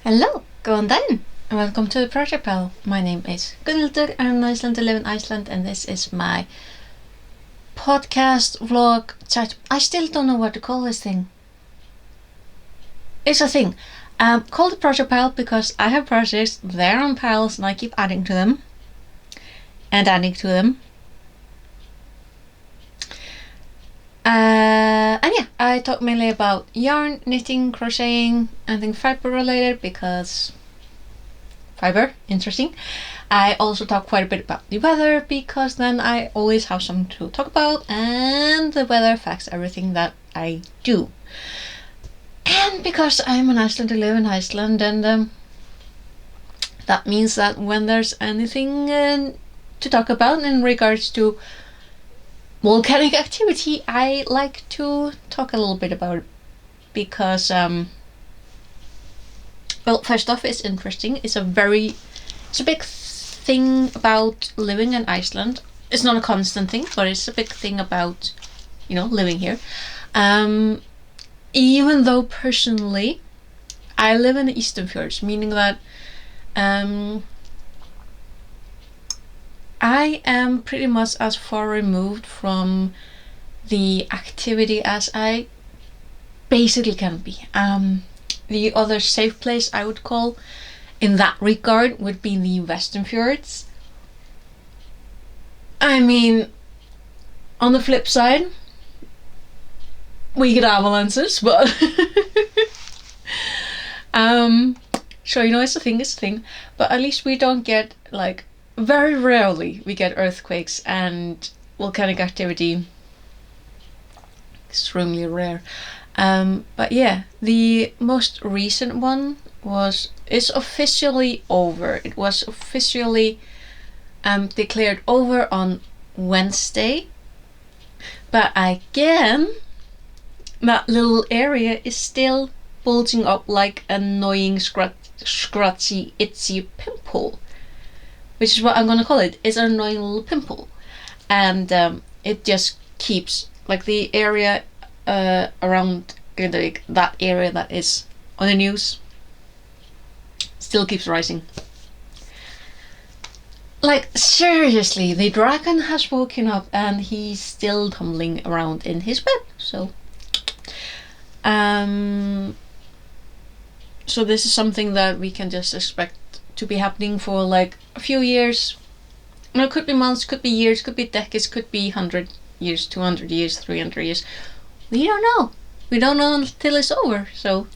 Hello, góðan daginn, and welcome to the Project Pal. My name is Gunnhildur, I'm in Iceland, I live in Iceland, and this is my podcast vlog chat. I still don't know what to call this thing. It's a thing. Called the Project Pal because I have projects, they're on piles, and I keep adding to them. And adding to them. And yeah, I talk mainly about yarn, knitting, crocheting, anything fiber related because fiber, interesting. I also talk quite a bit about the weather because then I always have something to talk about, and the weather affects everything that I do. And because I'm in Iceland, I live in Iceland, and that means that when there's anything to talk about in regards to volcanic activity, I like to talk a little bit about it because, well, first off, it's interesting. It's a big thing about living in Iceland. It's not a constant thing, but it's a big thing about, living here. Even though personally, I live in the Eastern Fjords, meaning that I am pretty much as far removed from the activity as I basically can be. The other safe place I would call in that regard would be the Western Fjords. I mean, on the flip side, we get avalanches, but so it's a thing, but at least we don't get, like, very rarely we get earthquakes and volcanic activity. Extremely rare. But yeah, the most recent one is officially over. It was officially declared over on Wednesday. But again, that little area is still bulging up like an annoying scratchy, itchy pimple. Which is what I'm gonna call it. It's an annoying little pimple. And it just keeps, like, the area around that area that is on the news still keeps rising. Like, seriously, the dragon has woken up and he's still tumbling around in his bed. So this is something that we can just expect to be happening for like a few years. It could be months, could be years, could be decades, could be 100 years, 200 years, 300 years. We don't know. We don't know until it's over. So,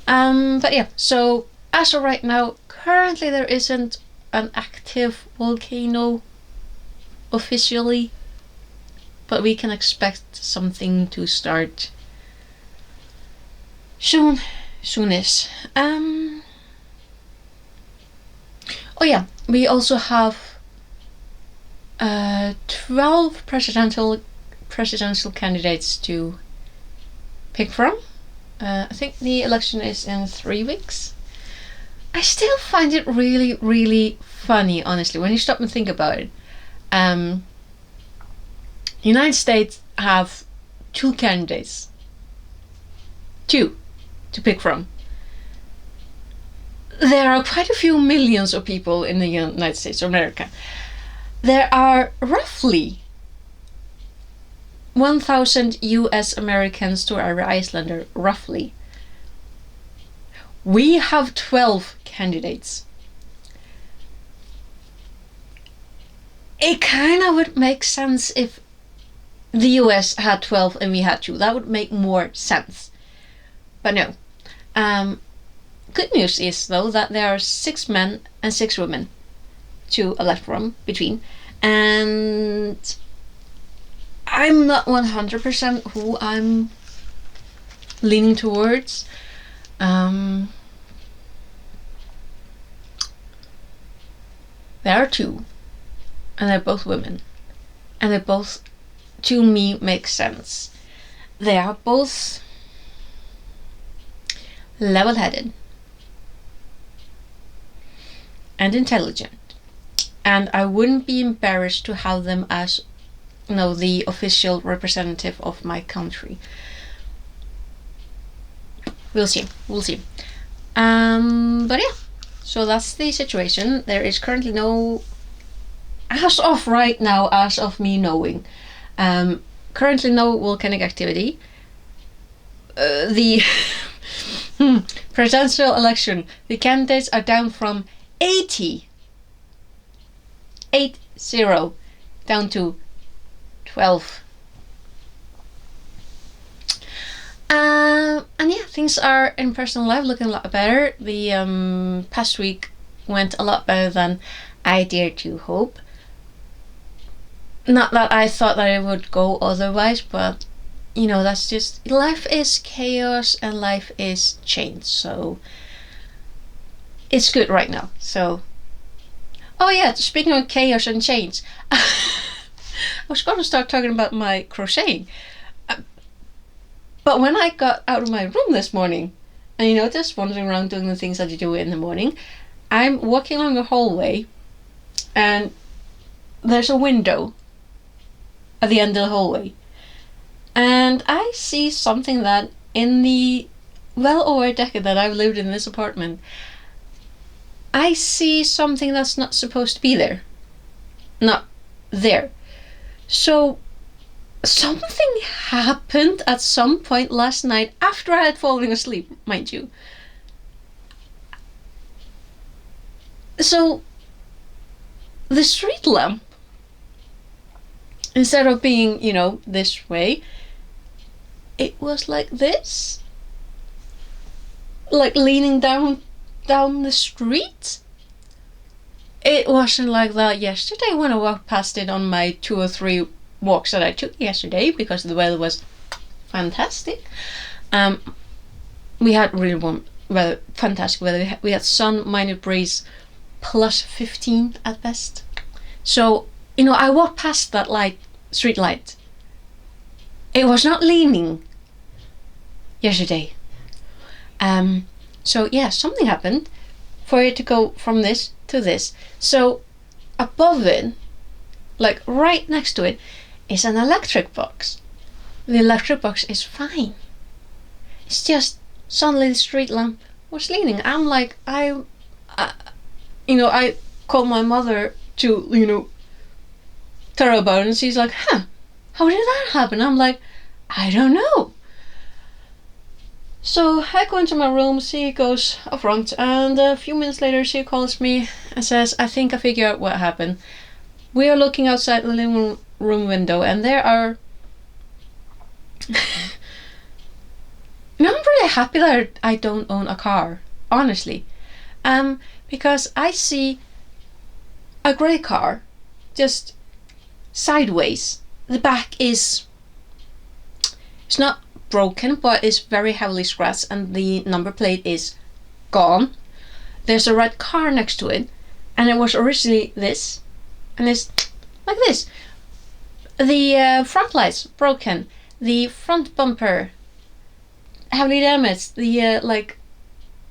but yeah. So as of right now, currently there isn't an active volcano officially, but we can expect something to start soonish. Oh yeah, we also have 12 presidential candidates to pick from. I think the election is in 3 weeks. I still find it really, really funny, honestly, when you stop and think about it. United States have 2 candidates. 2 to pick from. There are quite a few millions of people in the United States of America. There are roughly 1,000 US Americans to every Icelander, roughly. We have 12 candidates. It kind of would make sense if the US had 12 and we had 2. That would make more sense. But no. Good news is, though, that there are 6 men and 6 women to elect from between. And I'm not 100% who I'm leaning towards. There are 2, and they're both women, and they both, to me, make sense. They are both level-headed and intelligent, and I wouldn't be embarrassed to have them as the official representative of my country. We'll see. But yeah, so that's the situation. There is currently no, as of right now, as of me knowing, currently no volcanic activity. The presidential election, the candidates are down from 80 down to 12. And yeah, things are in personal life looking a lot better. The past week went a lot better than I dared to hope. Not that I thought that it would go otherwise, but you know, that's just, life is chaos and life is change, so it's good right now. So, oh yeah, speaking of chaos and change, I was going to start talking about my crocheting, but when I got out of my room this morning, and you know, just wandering around doing the things that you do in the morning, I'm walking along a hallway, and there's a window at the end of the hallway. And I see something that in the well over a decade that I've lived in this apartment, I see something that's not supposed to be there. Not there. So something happened at some point last night after I had fallen asleep, mind you. So the street lamp, instead of being, you know, this way, it was like this, like leaning down the street. It wasn't like that yesterday when I walked past it on my 2 or 3 walks that I took yesterday, because the weather was fantastic. We had really warm weather, fantastic weather. We had sun, minor breeze, plus 15 at best. So, you know, I walked past that street light. It was not leaning yesterday. So yeah, something happened for it to go from this to this. So above it, like right next to it, is an electric box. The electric box is fine. It's just suddenly the street lamp was leaning. I'm like, I called my mother to, you know, tell her about it, and she's like, how did that happen? I'm like, I don't know. So I go into my room, she goes up front, and a few minutes later she calls me and says, I think I figured out what happened. We are looking outside the living room window, and there are... I'm really happy that I don't own a car, honestly. Because I see a grey car just sideways. The back is... it's not broken, but it's very heavily scratched, and the number plate is gone. There's a red car next to it, and it was originally this, and it's like this. The front lights broken, the front bumper heavily damaged, the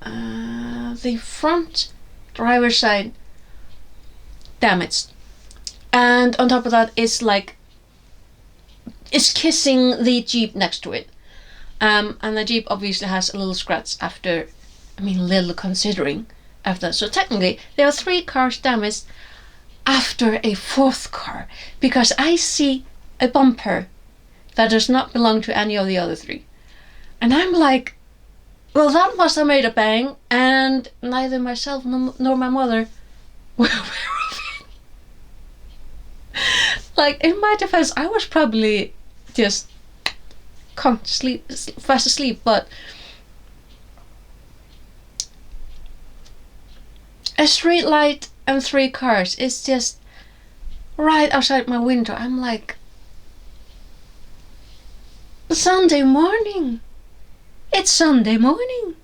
the front driver's side damaged, and on top of that, it's kissing the Jeep next to it. And the Jeep obviously has a little scratch after, I mean, little considering after. So technically, there are 3 cars damaged after a 4th car, because I see a bumper that does not belong to any of the other 3. And I'm like, well, that must have made a bang, and neither myself nor my mother were aware of it. Like, in my defense, I was probably just fast asleep, but a street light and 3 cars is just right outside my window. I'm like, Sunday morning. It's Sunday morning.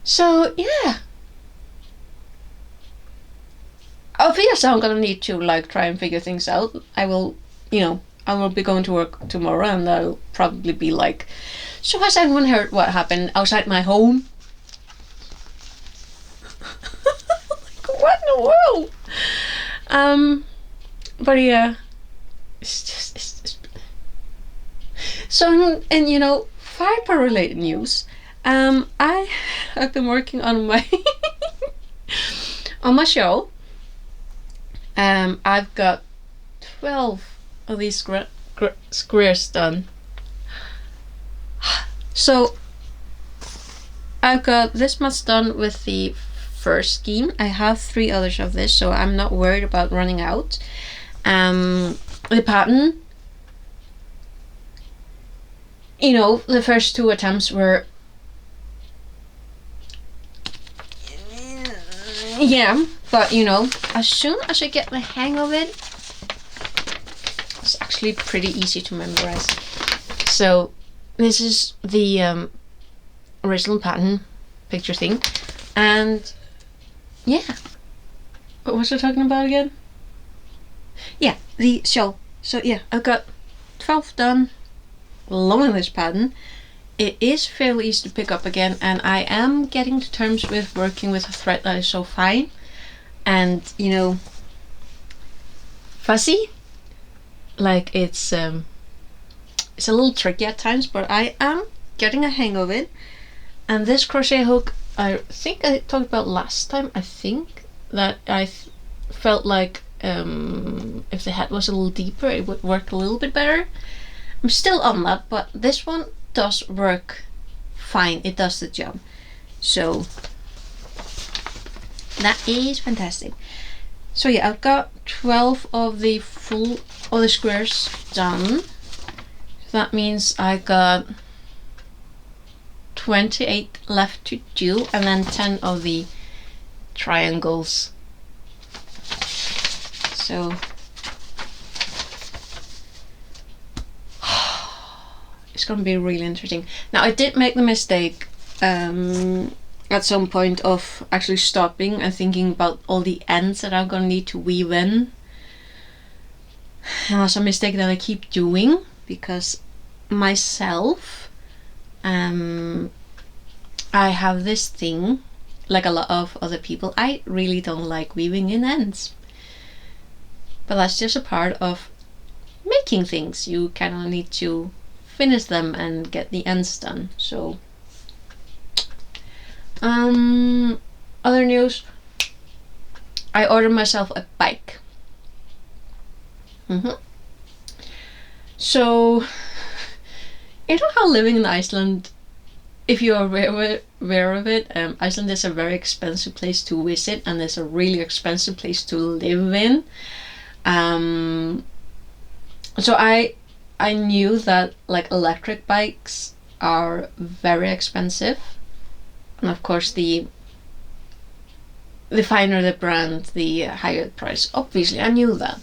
So yeah, obviously I'm gonna need to try and figure things out. I will be going to work tomorrow, and I'll probably be like, so has anyone heard what happened outside my home? What in the world? But yeah, it's so, and you know, fiber related news. I have been working on my on my show. I've got 12 of these squares done. So I've got this much done with the first scheme. I have 3 others of this, so I'm not worried about running out. The pattern, you know, the first 2 attempts were, yeah, but you know, as soon as I get the hang of it, it's actually pretty easy to memorize. So this is the original pattern picture thing, and yeah. What was I talking about again? Yeah, the shell. So yeah, I've got 12 done. Loving this pattern. It is fairly easy to pick up again, and I am getting to terms with working with a thread that is so fine and, you know, fuzzy. Like it's a little tricky at times, but I am getting a hang of it. And this crochet hook, I think I talked about last time. I think that I felt like if the head was a little deeper, it would work a little bit better. I'm still on that, but this one does work fine. It does the job. So that is fantastic. So yeah, I've got 12 of the full of the squares done. That means I got 28 left to do, and then 10 of the triangles. So it's gonna be really interesting. Now I did make the mistake at some point of actually stopping and thinking about all the ends that I'm gonna need to weave in. And that's a mistake that I keep doing because myself, I have this thing, like a lot of other people, I really don't like weaving in ends. But that's just a part of making things. You kind of need to finish them and get the ends done. So other news, I ordered myself a bike. So you know how living in Iceland, if you are aware of it, Iceland is a very expensive place to visit, and it's a really expensive place to live in. So I knew that like electric bikes are very expensive, and of course the finer the brand, the higher the price. Obviously, I knew that.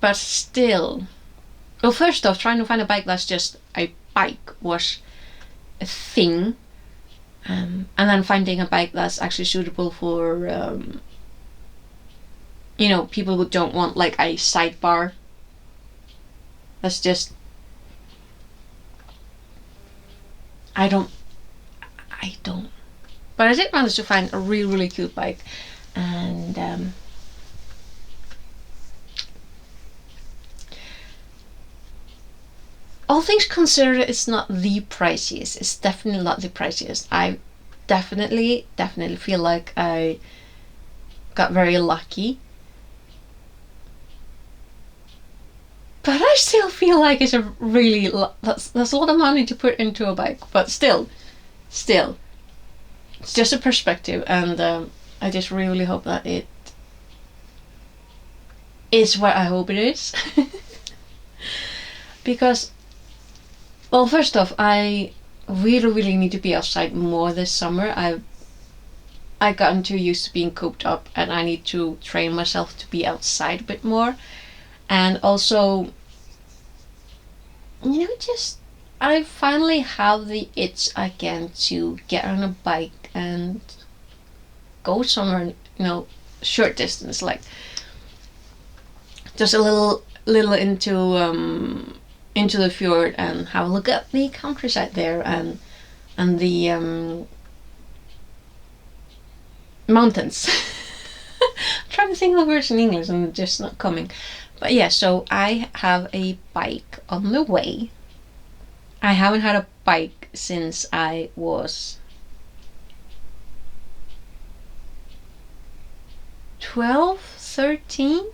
But still, well, first off, trying to find a bike that's just a bike was a thing, and then finding a bike that's actually suitable for you know, people who don't want like a sidebar. That's just, I don't, but I did manage to find a really cute bike, and all things considered, it's not the priciest. It's definitely not the priciest. I definitely feel like I got very lucky, but I still feel like it's a really that's a lot of money to put into a bike. But still, it's just a perspective, and I just really hope that it is what I hope it is. Because, well, first off, I really need to be outside more this summer. I've gotten too used to being cooped up, and I need to train myself to be outside a bit more. And also, you know, just I finally have the itch again to get on a bike and go somewhere, you know, short distance, like just a little into the fjord and have a look at the countryside there, and the mountains. I'm trying to think of the words in English and just not coming. But yeah, so I have a bike on the way, I haven't had a bike since I was 12, 13.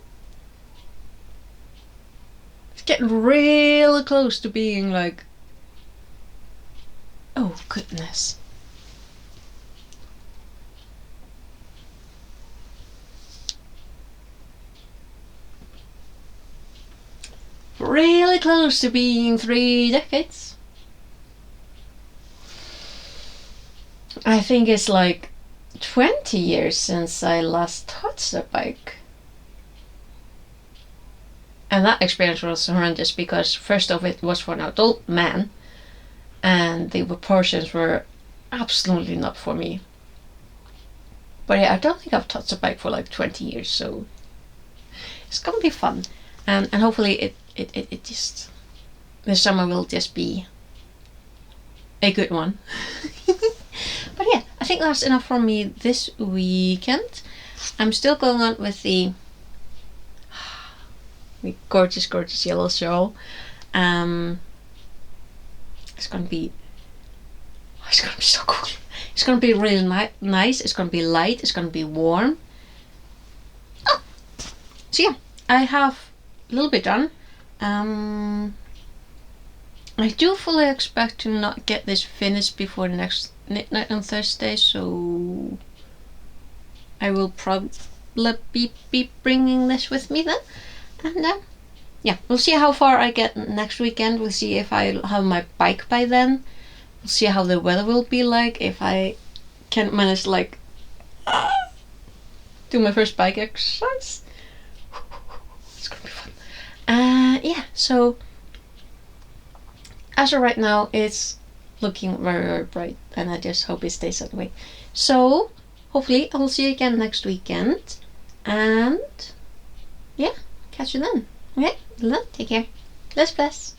It's getting really close to being like, oh goodness. Really close to being 3 decades. I think it's like 20 years since I last touched a bike. And that experience was horrendous because first of it was for an adult man and the proportions were absolutely not for me. But yeah, I don't think I've touched a bike for like 20 years, so it's gonna be fun. And hopefully it just, this summer will just be a good one. But yeah, I think that's enough from me this weekend. I'm still going on with the gorgeous, gorgeous yellow shawl. It's gonna be so cool. It's gonna be really nice. It's gonna be light. It's gonna be warm. Oh. So yeah, I have a little bit done. I do fully expect to not get this finished before next midnight on Thursday, so I will probably be bringing this with me then. And yeah, we'll see how far I get next weekend. We'll see if I have my bike by then. We'll see how the weather will be like, if I can manage to like do my first bike exercise. It's gonna be fun. Yeah, so as of right now, it's looking very, very bright, and I just hope it stays that way. So hopefully I will see you again next weekend, and yeah, catch you then. Okay, take care. Bless.